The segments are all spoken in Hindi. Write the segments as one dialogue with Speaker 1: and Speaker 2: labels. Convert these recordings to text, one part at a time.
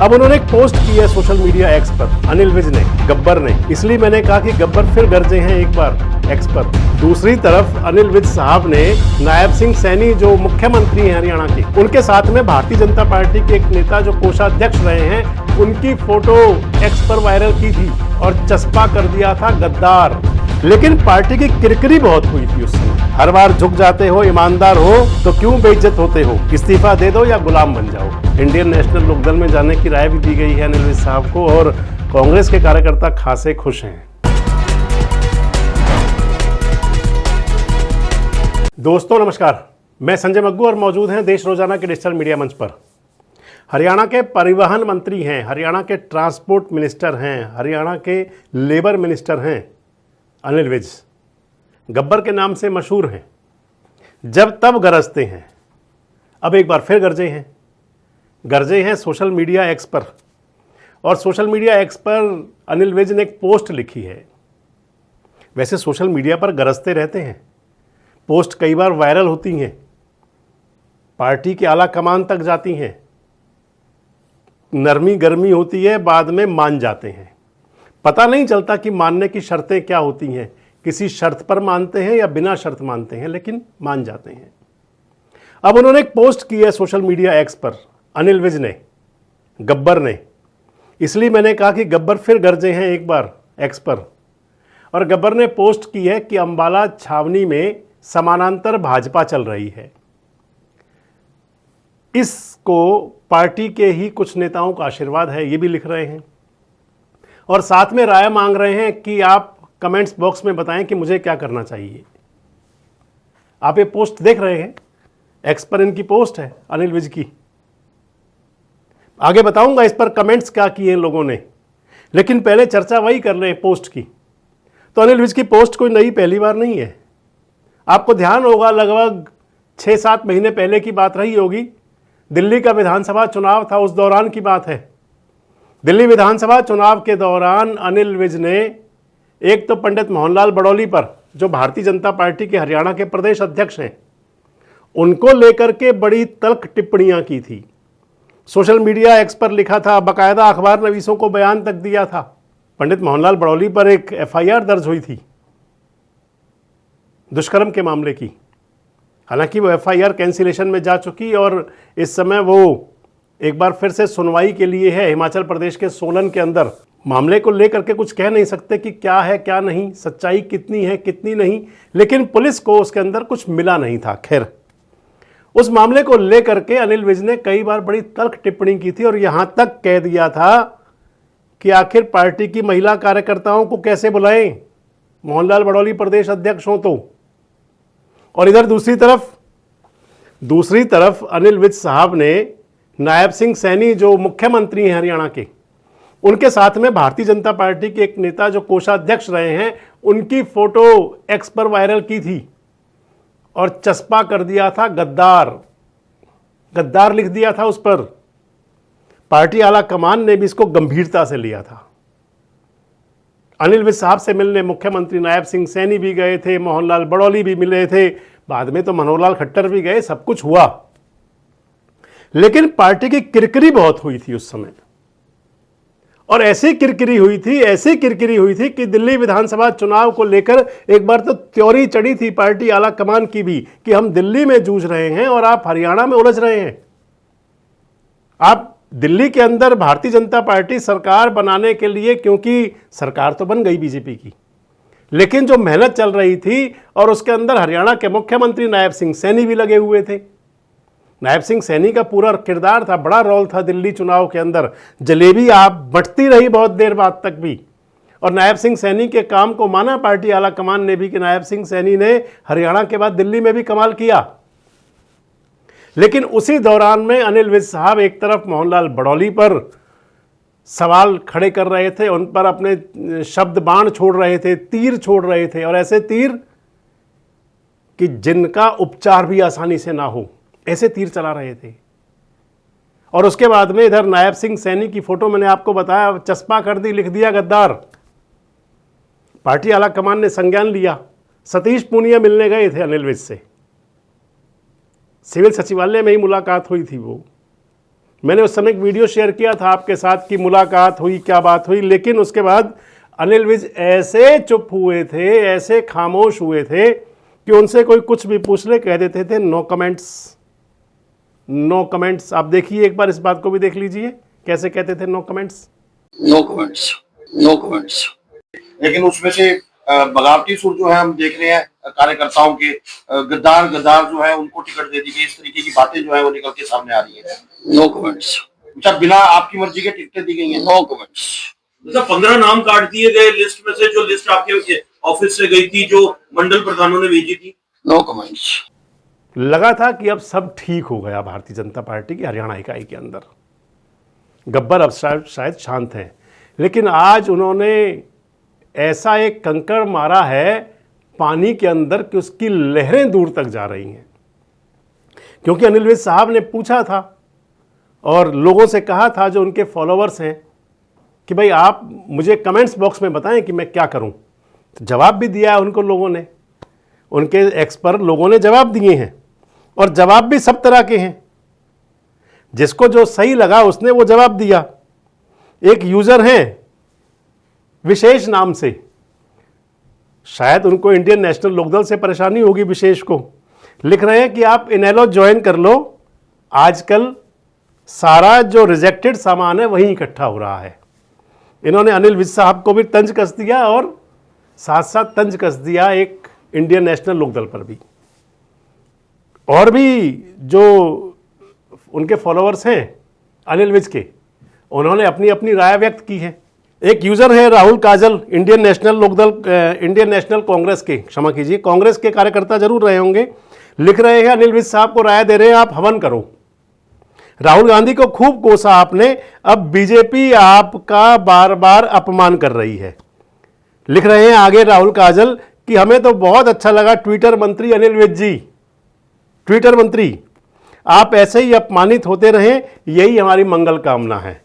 Speaker 1: अब उन्होंने एक पोस्ट की है सोशल मीडिया एक्स पर, अनिल विज ने, गब्बर ने, इसलिए मैंने कहा कि गब्बर फिर गरजे हैं एक बार एक्स पर। दूसरी तरफ अनिल विज साहब ने नायब सिंह सैनी जो मुख्यमंत्री हैं हरियाणा के, उनके साथ में भारतीय जनता पार्टी के एक नेता जो कोषाध्यक्ष रहे हैं, उनकी फोटो एक्स पर वायरल की थी और चस्पा कर दिया था गद्दार। लेकिन पार्टी की किरकिरी बहुत हुई थी उस समय। हर बार झुक जाते हो, ईमानदार हो तो क्यों बेइज्जत होते हो, इस्तीफा दे दो या गुलाम बन जाओ। इंडियन नेशनल लोकदल में जाने की राय भी दी गई है अनिल विज साहब को और कांग्रेस के कार्यकर्ता खासे खुश हैं। दोस्तों नमस्कार, मैं संजय मग्गू और मौजूद हैं देश रोजाना के डिजिटल मीडिया मंच पर। हरियाणा के परिवहन मंत्री हैं, हरियाणा के ट्रांसपोर्ट मिनिस्टर हैं, हरियाणा के लेबर मिनिस्टर हैं अनिल विज, गब्बर के नाम से मशहूर हैं। जब तब गरजते हैं, अब एक बार फिर गरजे हैं सोशल मीडिया एक्स पर। और सोशल मीडिया एक्स पर अनिल विज ने एक पोस्ट लिखी है। वैसे सोशल मीडिया पर गरजते रहते हैं, पोस्ट कई बार वायरल होती हैं, पार्टी के आला कमान तक जाती हैं, नरमी गर्मी होती है, बाद में मान जाते हैं। पता नहीं चलता कि मानने की शर्तें क्या होती हैं, किसी शर्त पर मानते हैं या बिना शर्त मानते हैं, लेकिन मान जाते हैं। अब उन्होंने एक पोस्ट की है सोशल मीडिया एक्स पर, अनिल विज ने, गब्बर ने, इसलिए मैंने कहा कि गब्बर फिर गरजे हैं एक बार एक्स पर। और गब्बर ने पोस्ट की है कि अंबाला छावनी में समानांतर भाजपा चल रही है। इसको पार्टी के ही कुछ नेताओं का आशीर्वाद है, ये भी लिख रहे हैं और साथ में राय मांग रहे हैं कि आप कमेंट्स बॉक्स में बताएं कि मुझे क्या करना चाहिए। आप ये पोस्ट देख रहे हैं, एक्स पर इनकी पोस्ट है अनिल विज की। आगे बताऊंगा इस पर कमेंट्स क्या किए इन लोगों ने, लेकिन पहले चर्चा वही कर रहे हैं पोस्ट की। तो अनिल विज की पोस्ट कोई नई पहली बार नहीं है। आपको ध्यान होगा, लगभग 6-7 महीने पहले की बात रही होगी। दिल्ली का विधानसभा चुनाव था, उस दौरान की बात है। दिल्ली विधानसभा चुनाव के दौरान अनिल विज ने एक तो पंडित मोहनलाल बड़ौली पर, जो भारतीय जनता पार्टी के हरियाणा के प्रदेश अध्यक्ष हैं, उनको लेकर के बड़ी तल्ख टिप्पणियां की थी। सोशल मीडिया एक्स पर लिखा था, बाकायदा अखबार नवीसों को बयान तक दिया था। पंडित मोहनलाल बड़ौली पर एक एफआईआर दर्ज हुई थी दुष्कर्म के मामले की। हालांकि वो एफआईआर कैंसिलेशन में जा चुकी और इस समय वो एक बार फिर से सुनवाई के लिए है हिमाचल प्रदेश के सोलन के अंदर। मामले को लेकर के कुछ कह नहीं सकते कि क्या है क्या नहीं, सच्चाई कितनी है कितनी नहीं, लेकिन पुलिस को उसके अंदर कुछ मिला नहीं था। खैर, उस मामले को लेकर के अनिल विज ने कई बार बड़ी तल्ख टिप्पणी की थी और यहां तक कह दिया था कि आखिर पार्टी की महिला कार्यकर्ताओं को कैसे बुलाएं, मोहनलाल बड़ौली प्रदेश अध्यक्ष हो तो। और इधर दूसरी तरफ अनिल विज साहब ने नायब सिंह सैनी जो मुख्यमंत्री हैं हरियाणा के, उनके साथ में भारतीय जनता पार्टी के एक नेता जो कोषाध्यक्ष रहे हैं, उनकी फोटो एक्स पर वायरल की थी और चस्पा कर दिया था गद्दार। गद्दार लिख दिया था उस पर। पार्टी आला कमान ने भी इसको गंभीरता से लिया था। अनिल विज साहब से मिलने मुख्यमंत्री नायब सिंह सैनी भी गए थे, मोहनलाल बड़ौली भी मिले थे, बाद में तो मनोहर लाल खट्टर भी गए, सब कुछ हुआ। लेकिन पार्टी की किरकिरी बहुत हुई थी उस समय। और ऐसी किरकिरी हुई थी कि दिल्ली विधानसभा चुनाव को लेकर एक बार तो त्योरी चढ़ी थी पार्टी आला कमान की भी कि हम दिल्ली में जूझ रहे हैं और आप हरियाणा में उलझ रहे हैं। आप दिल्ली के अंदर भारतीय जनता पार्टी सरकार बनाने के लिए, क्योंकि सरकार तो बन गई बीजेपी की, लेकिन जो मेहनत चल रही थी और उसके अंदर हरियाणा के मुख्यमंत्री नायब सिंह सैनी भी लगे हुए थे। नायब सिंह सैनी का पूरा किरदार था, बड़ा रोल था दिल्ली चुनाव के अंदर। जलेबी आप बंटती रही बहुत देर बाद तक भी, और नायब सिंह सैनी के काम को माना पार्टी आला कमान ने भी कि नायब सिंह सैनी ने हरियाणा के बाद दिल्ली में भी कमाल किया। लेकिन उसी दौरान में अनिल विज साहब एक तरफ मोहनलाल बड़ौली पर सवाल खड़े कर रहे थे, उन पर अपने शब्द बाण छोड़ रहे थे, तीर छोड़ रहे थे, और ऐसे तीर कि जिनका उपचार भी आसानी से ना हो, ऐसे तीर चला रहे थे। और उसके बाद में इधर नायब सिंह सैनी की फोटो मैंने आपको बताया, चस्पा कर दी, लिख दिया गद्दार। पार्टी आला कमान ने संज्ञान लिया। सतीश पूनिया मिलने गए थे अनिल विज से, सिविल सचिवालय में ही मुलाकात हुई थी वो। मैंने उस समय एक वीडियो शेयर किया था आपके साथ कि मुलाकात हुई, क्या बात हुई, लेकिन उसके बाद अनिल विज ऐसे चुप हुए थे, ऐसे खामोश हुए थे कि उनसे कोई कुछ भी पूछ ले कह देते थे नो कमेंट्स, नो कमेंट्स। आप देखिए एक बार, इस बात को भी देख लीजिए कैसे कहते थे no comments,
Speaker 2: no comments, no comments. लेकिन उसमें से बगावती सुर जो है हम देख रहे हैं कार्यकर्ताओं के, गद्दार जो है उनको टिकट दे दी गई, इस तरीके की बातें जो है वो निकल के सामने आ रही है। No comments. अच्छा, बिना आपकी मर्जी के टिकटें दी गई हैं? No comments.
Speaker 3: अच्छा, 15 नाम काट दिए गए लिस्ट में से, जो लिस्ट आपके ऑफिस से गई थी, जो मंडल प्रधानों ने भेजी थी।
Speaker 2: No comments.
Speaker 1: लगा था कि अब सब ठीक हो गया भारतीय जनता पार्टी की हरियाणा इकाई के अंदर, गब्बर अब शायद शांत हैं, लेकिन आज उन्होंने ऐसा एक कंकड़ मारा है पानी के अंदर कि उसकी लहरें दूर तक जा रही हैं। क्योंकि अनिल विज साहब ने पूछा था और लोगों से कहा था जो उनके फॉलोअर्स हैं कि भाई आप मुझे कमेंट्स बॉक्स में बताएं कि मैं क्या करूं। तो जवाब भी दिया है उनको लोगों ने, उनके एक्स पर लोगों ने जवाब दिए हैं और जवाब भी सब तरह के हैं। जिसको जो सही लगा उसने वो जवाब दिया। एक यूजर हैं विशेष नाम से, शायद उनको इंडियन नेशनल लोकदल से परेशानी होगी, विशेष को लिख रहे हैं कि आप इनेलो ज्वाइन कर लो, आजकल सारा जो रिजेक्टेड सामान है वहीं इकट्ठा हो रहा है। इन्होंने अनिल विज साहब को भी तंज कस दिया और साथ साथ तंज कस दिया एक इंडियन नेशनल लोकदल पर भी। और भी जो उनके फॉलोअर्स हैं अनिल विज के, उन्होंने अपनी अपनी राय व्यक्त की है। एक यूजर है राहुल काजल, इंडियन नेशनल कांग्रेस के, क्षमा कीजिए, कांग्रेस के कार्यकर्ता जरूर रहे होंगे, लिख रहे हैं अनिल विज साहब को राय दे रहे हैं आप हवन करो। राहुल गांधी को खूब कोसा आपने, अब बीजेपी आपका बार बार अपमान कर रही है। लिख रहे हैं आगे राहुल काजल कि हमें तो बहुत अच्छा लगा ट्विटर मंत्री अनिल विज जी, ट्विटर मंत्री आप ऐसे ही अपमानित होते रहें, यही हमारी मंगल कामना है।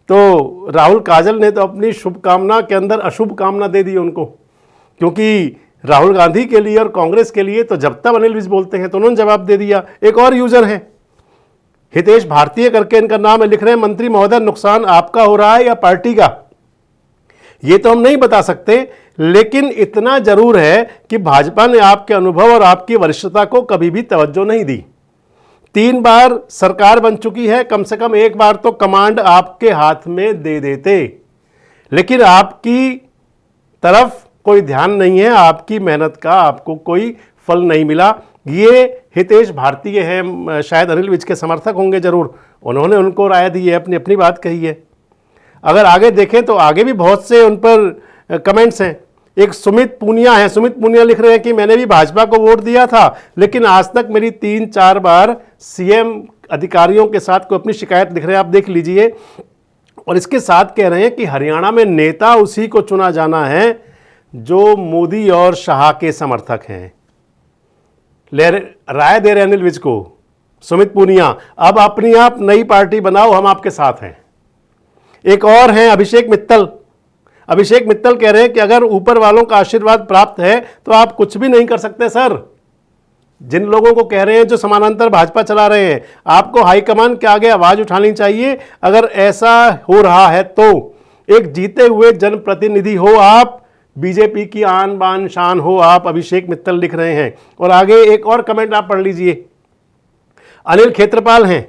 Speaker 1: तो राहुल काजल ने तो अपनी शुभकामना के अंदर अशुभ कामना दे दी उनको, क्योंकि राहुल गांधी के लिए और कांग्रेस के लिए तो जब तक अनिल विज बोलते हैं तो उन्होंने जवाब दे दिया। एक और यूजर है हितेश भारतीय करके इनका नाम है, लिख रहे हैं मंत्री महोदय नुकसान आपका हो रहा है या पार्टी का, ये तो हम नहीं बता सकते, लेकिन इतना जरूर है कि भाजपा ने आपके अनुभव और आपकी वरिष्ठता को कभी भी तवज्जो नहीं दी। 3 बार सरकार बन चुकी है, कम से कम एक बार तो कमांड आपके हाथ में दे देते, लेकिन आपकी तरफ कोई ध्यान नहीं है, आपकी मेहनत का आपको कोई फल नहीं मिला। ये हितेश भारतीय है, शायद अनिल विज के समर्थक होंगे जरूर, उन्होंने उनको राय दी है, अपनी अपनी बात कही है। अगर आगे देखें तो आगे भी बहुत से उन पर कमेंट्स हैं। एक सुमित पूनिया है, सुमित पूनिया लिख रहे हैं कि मैंने भी भाजपा को वोट दिया था, लेकिन आज तक मेरी 3-4 बार सीएम अधिकारियों के साथ कोई अपनी शिकायत लिख रहे हैं, आप देख लीजिए। और इसके साथ कह रहे हैं कि हरियाणा में नेता उसी को चुना जाना है जो मोदी और शाह के समर्थक हैं। राय दे रहे अनिल विज को सुमित पूनिया, अब अपनी आप नई पार्टी बनाओ, हम आपके साथ हैं। एक और हैं अभिषेक मित्तल, अभिषेक मित्तल कह रहे हैं कि अगर ऊपर वालों का आशीर्वाद प्राप्त है तो आप कुछ भी नहीं कर सकते सर। जिन लोगों को कह रहे हैं जो समानांतर भाजपा चला रहे हैं, आपको हाईकमान के आगे आवाज उठानी चाहिए। अगर ऐसा हो रहा है तो एक जीते हुए जनप्रतिनिधि हो आप, बीजेपी की आन बान शान हो आप, अभिषेक मित्तल लिख रहे हैं। और आगे एक और कमेंट आप पढ़ लीजिए, अनिल खेत्रपाल हैं,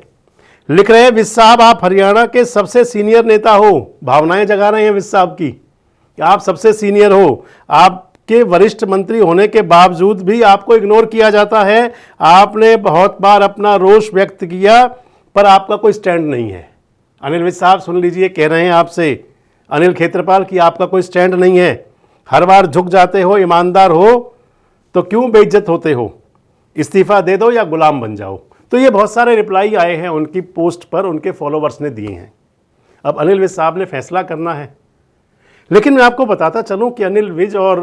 Speaker 1: लिख रहे हैं विज साहब आप हरियाणा के सबसे सीनियर नेता हो, भावनाएं जगा रहे हैं विज साहब की कि आप सबसे सीनियर हो, आपके वरिष्ठ मंत्री होने के बावजूद भी आपको इग्नोर किया जाता है। आपने बहुत बार अपना रोष व्यक्त किया पर आपका कोई स्टैंड नहीं है। अनिल विज साहब सुन लीजिए, कह रहे हैं आपसे अनिल खेत्रपाल कि आपका कोई स्टैंड नहीं है, हर बार झुक जाते हो, ईमानदार हो तो क्यों बेइज्जत होते हो, इस्तीफा दे दो या गुलाम बन जाओ। तो ये बहुत सारे रिप्लाई आए हैं उनकी पोस्ट पर, उनके फॉलोवर्स ने दिए हैं। अब अनिल विज साहब ने फैसला करना है। लेकिन मैं आपको बताता चलूं कि अनिल विज और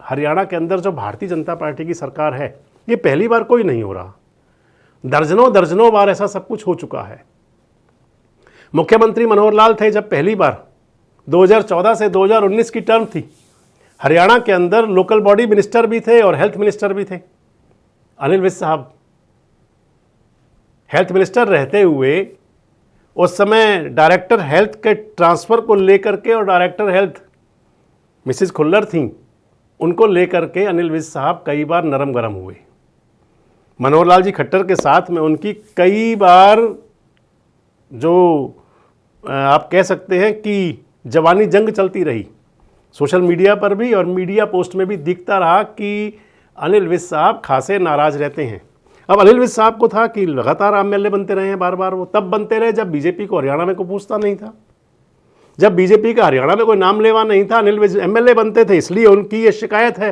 Speaker 1: हरियाणा के अंदर जो भारतीय जनता पार्टी की सरकार है, ये पहली बार कोई नहीं हो रहा, दर्जनों बार ऐसा सब कुछ हो चुका है। मुख्यमंत्री मनोहर लाल थे जब पहली बार 2014 से 2019 की टर्म थी, हरियाणा के अंदर लोकल बॉडी मिनिस्टर भी थे और हेल्थ मिनिस्टर भी थे। अनिल विज साहब हेल्थ मिनिस्टर रहते हुए उस समय डायरेक्टर हेल्थ के ट्रांसफ़र को लेकर के, और डायरेक्टर हेल्थ मिसिज खुल्लर थी, उनको लेकर के अनिल विज साहब कई बार नरम गरम हुए। मनोहर लाल जी खट्टर के साथ में उनकी कई बार जो आप कह सकते हैं कि जवानी जंग चलती रही, सोशल मीडिया पर भी और मीडिया पोस्ट में भी दिखता रहा कि अनिल विज साहब खासे नाराज़ रहते हैं। अब अनिल विज साहब को था कि लगातार एमएलए बनते रहे हैं, बार बार वो तब बनते रहे जब बीजेपी को हरियाणा में कोई पूछता नहीं था। जब बीजेपी का हरियाणा में कोई नाम लेवा नहीं था, अनिल विज एमएलए बनते थे, इसलिए उनकी ये शिकायत है।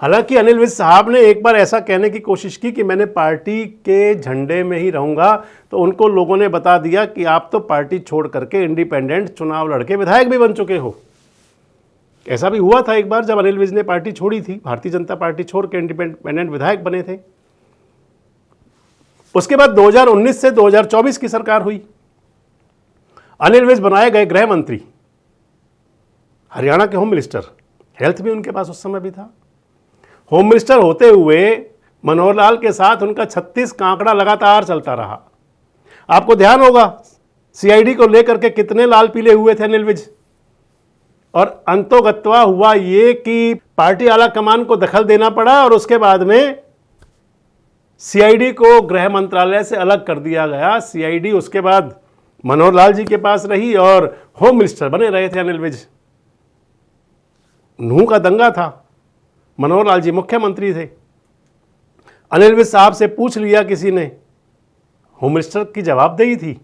Speaker 1: हालांकि अनिल विज साहब ने एक बार ऐसा कहने की कोशिश की कि मैंने पार्टी के झंडे में ही रहूंगा, तो उनको लोगों ने बता दिया कि आप तो पार्टी छोड़ करके इंडिपेंडेंट चुनाव लड़के विधायक भी बन चुके हो। ऐसा भी हुआ था एक बार जब अनिल विज ने पार्टी छोड़ी थी, भारतीय जनता पार्टी छोड़ के इंडिपेंडेंट विधायक बने थे। उसके बाद 2019 से 2024 की सरकार हुई, अनिल विज बनाए गए गृह मंत्री, हरियाणा के होम मिनिस्टर, हेल्थ भी उनके पास उस समय भी था। होम मिनिस्टर होते हुए मनोहर लाल के साथ उनका 36 का आंकड़ा लगातार चलता रहा। आपको ध्यान होगा सीआईडी को लेकर के कितने लाल पीले हुए थे अनिल विज, और अंतोगत्वा हुआ ये कि पार्टी आला कमान को दखल देना पड़ा और उसके बाद में सीआईडी को गृह मंत्रालय से अलग कर दिया गया। सीआईडी उसके बाद मनोहर लाल जी के पास रही और होम मिनिस्टर बने रहे थे अनिल विज। नूह का दंगा था, मनोहर लाल जी मुख्यमंत्री थे। अनिल विज साहब से पूछ लिया किसी ने, होम मिनिस्टर की जवाबदेही थी,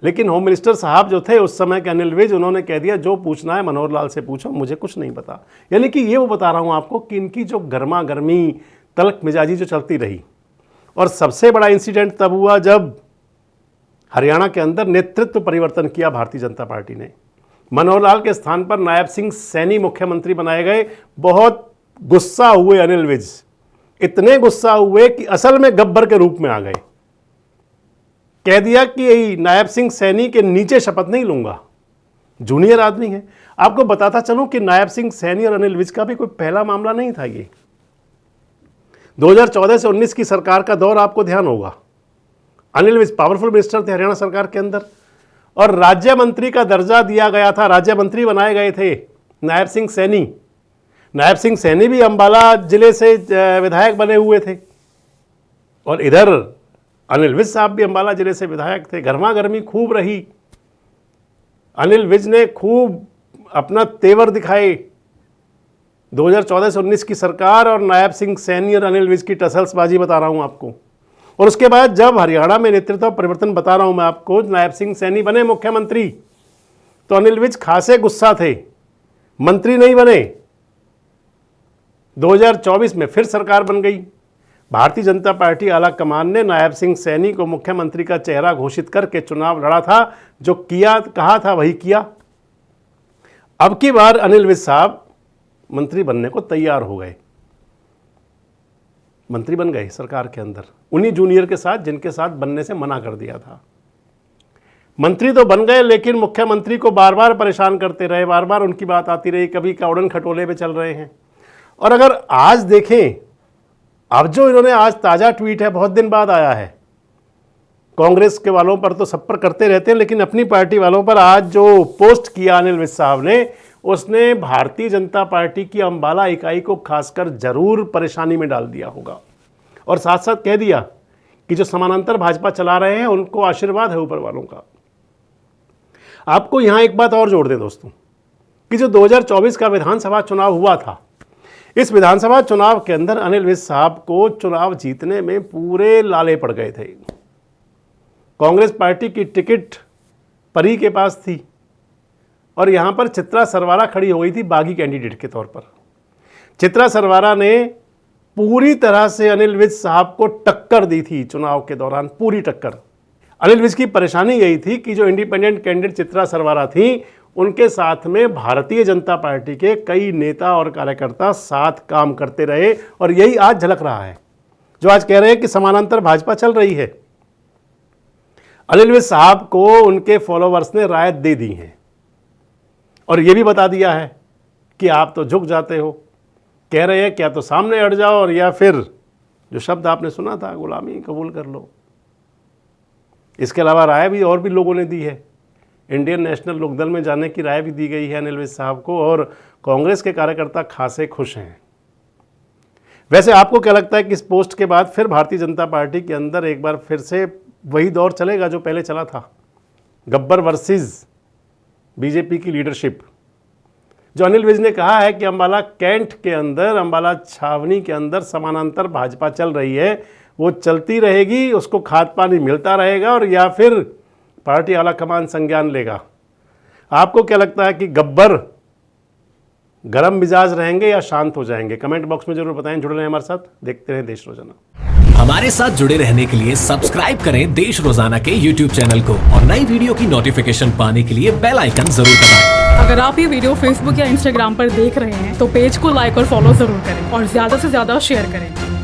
Speaker 1: लेकिन होम मिनिस्टर साहब जो थे उस समय के अनिल विज, उन्होंने कह दिया जो पूछना है मनोहर लाल से पूछो, मुझे कुछ नहीं पता। यानी कि ये वो बता रहा हूँ आपको कि इनकी जो गर्मा गर्मी तल्ख मिजाजी जो चलती रही। और सबसे बड़ा इंसिडेंट तब हुआ जब हरियाणा के अंदर नेतृत्व परिवर्तन किया भारतीय जनता पार्टी ने। मनोहर लाल के स्थान पर नायब सिंह सैनी मुख्यमंत्री बनाए गए। बहुत गुस्सा हुए अनिल विज, इतने गुस्सा हुए कि असल में गब्बर के रूप में आ गए। कह दिया कि नायब सिंह सैनी के नीचे शपथ नहीं लूंगा, जूनियर आदमी है। आपको बताता चलूं कि नायब सिंह सैनी और अनिल विज का भी कोई पहला मामला नहीं था। ये 2014 से 19 की सरकार का दौर आपको ध्यान होगा। अनिल विज पावरफुल मिनिस्टर थे हरियाणा सरकार के अंदर और राज्य मंत्री का दर्जा दिया गया था, राज्य मंत्री बनाए गए थे नायब सिंह सैनी। नायब सिंह सैनी भी अंबाला जिले से विधायक बने हुए थे और इधर अनिल विज साहब भी अंबाला जिले से विधायक थे। गर्मा गर्मी खूब रही, अनिल विज ने खूब अपना तेवर दिखाए। 2014 से 19 की सरकार और नायब सिंह सैनी और अनिल विज की टसल्सबाजी बता रहा हूं आपको। और उसके बाद जब हरियाणा में नेतृत्व परिवर्तन बता रहा हूं मैं आपको, नायब सिंह सैनी बने मुख्यमंत्री, तो अनिल विज खासे गुस्सा थे, मंत्री नहीं बने। 2024 में फिर सरकार बन गई। भारतीय जनता पार्टी आला कमान ने नायब सिंह सैनी को मुख्यमंत्री का चेहरा घोषित करके चुनाव लड़ा था। जो किया कहा था वही किया। अब की बार अनिल विज साहब मंत्री बनने को तैयार हो गए, मंत्री बन गए सरकार के अंदर, उन्हीं जूनियर के साथ जिनके साथ बनने से मना कर दिया था। मंत्री तो बन गए लेकिन मुख्यमंत्री को बार बार परेशान करते रहे, बार बार उनकी बात आती रही, कभी कौड़न खटोले में चल रहे हैं। और अगर आज देखें, अब जो इन्होंने आज ताज़ा ट्वीट है, बहुत दिन बाद आया है, कांग्रेस के वालों पर तो सब पर करते रहते हैं, लेकिन अपनी पार्टी वालों पर आज जो पोस्ट किया अनिल विज साहब ने, उसने भारतीय जनता पार्टी की अंबाला इकाई को खासकर जरूर परेशानी में डाल दिया होगा। और साथ साथ कह दिया कि जो समानांतर भाजपा चला रहे हैं उनको आशीर्वाद है ऊपर वालों का। आपको यहां एक बात और जोड़ दें दोस्तों, कि जो 2024 का विधानसभा चुनाव हुआ था, इस विधानसभा चुनाव के अंदर अनिल विज साहब को चुनाव जीतने में पूरे लाले पड़ गए थे। कांग्रेस पार्टी की टिकट परी के पास थी और यहां पर चित्रा सरवारा खड़ी हो गई थी बागी कैंडिडेट के तौर पर। चित्रा सरवारा ने पूरी तरह से अनिल विज साहब को टक्कर दी थी चुनाव के दौरान, पूरी टक्कर। अनिल विज की परेशानी यही थी कि जो इंडिपेंडेंट कैंडिडेट चित्रा सरवारा थी, उनके साथ में भारतीय जनता पार्टी के कई नेता और कार्यकर्ता साथ काम करते रहे और यही आज झलक रहा है, जो आज कह रहे हैं कि समानांतर भाजपा चल रही है। अनिल विज साहब को उनके फॉलोवर्स ने रायत दे दी है और यह भी बता दिया है कि आप तो झुक जाते हो, कह रहे हैं क्या तो सामने हट जाओ और या फिर जो शब्द आपने सुना था गुलामी कबूल कर लो। इसके अलावा राय भी और भी लोगों ने दी है। इंडियन नेशनल लोकदल में जाने की राय भी दी गई है अनिल विज साहब को, और कांग्रेस के कार्यकर्ता खासे खुश हैं। वैसे आपको क्या लगता है कि इस पोस्ट के बाद फिर भारतीय जनता पार्टी के अंदर एक बार फिर से वही दौर चलेगा जो पहले चला था, गब्बर वर्सेस बीजेपी की लीडरशिप? जो अनिल विज ने कहा है कि अंबाला कैंट के अंदर, अंबाला छावनी के अंदर समानांतर भाजपा चल रही है, वो चलती रहेगी, उसको खाद पानी मिलता रहेगा, और या फिर पार्टी आला कमान संज्ञान लेगा। आपको क्या लगता है कि गब्बर गरम मिजाज रहेंगे या शांत हो जाएंगे? कमेंट बॉक्स में जरूर बताएं। जुड़े रहें हमारे साथ, देखते रहें देश रोजाना।
Speaker 4: हमारे साथ जुड़े रहने के लिए सब्सक्राइब करें देश रोजाना के YouTube चैनल को, और नई वीडियो की नोटिफिकेशन पाने के लिए बेल आइकन जरूर दबाएं।
Speaker 5: अगर आप ये वीडियो Facebook या Instagram पर देख रहे हैं तो पेज को लाइक और फॉलो जरूर करें और ज्यादा से ज्यादा शेयर करें।